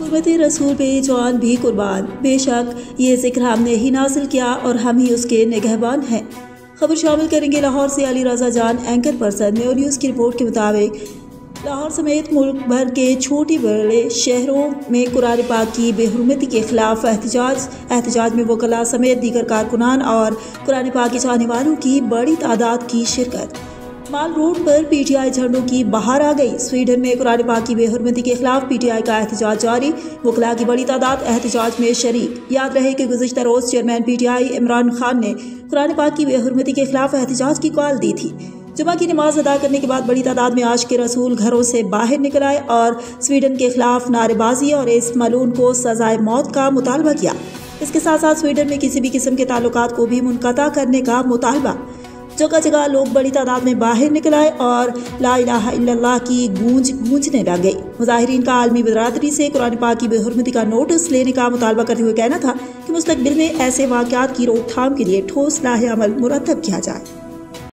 حرمت رسول پہ جان بھی قربان، بے شک یہ ذکر ہم نے ہی نازل کیا اور ہم ہی اس کے نگہبان ہیں۔ خبر شامل کریں گے لاہور سے علی رضا جان اینکر پرسن نیو نیوز کی رپورٹ کے مطابق لاہور سمیت ملک بھر کے چھوٹے بڑے شہروں میں قرآن پاک کی بے حرمتی کے خلاف احتجاج میں وکلاء سمیت دیگر کارکنان اور قرآن پاک کے چاہنے والوں کی بڑی تعداد کی شرکت۔ مال روڈ پر پی ٹی آئی جھنڈوں کی بہار آ گئی۔ سویڈن میں قرآن پاک کی بے حرمتی کے خلاف پی ٹی آئی کا احتجاج جاری، وکلاء کی بڑی تعداد احتجاج میں شریک۔ یاد رہے کہ گزشتہ روز chairman P T I Imran Khan نے قرآن پاک کی بے حرمتی کے خلاف احتجاج کی کال دی تھی۔ جمعہ کی نماز ادا کرنے کے بعد بڑی تعداد میں عاشق رسول گھروں سے باہر نکل آئے اور سویڈن کے خلاف نعرے بازی اور اس ملعون کو سزائے موت کا مطالبہ کیا۔ اس کے ساتھ ساتھ سویڈن میں کسی بھی قسم کے تعلقات کو بھی منقطع کرنے کا مطالبہ۔ جگہ جگہ لوگ بڑی تعداد میں باہر نکل آئے اور لا الہ الا اللہ کی گونج گونجنے لگ گئی۔ مظاہرین کا عالمی برادری سے قرآن پاک کی بے حرمتی کا نوٹس لینے کا مطالبہ کرتے ہوئے کہنا تھا کہ مستقبل میں ایسے واقعات کی روک تھام کے لیے ٹھوس لاہ عمل مرتب کیا جائے۔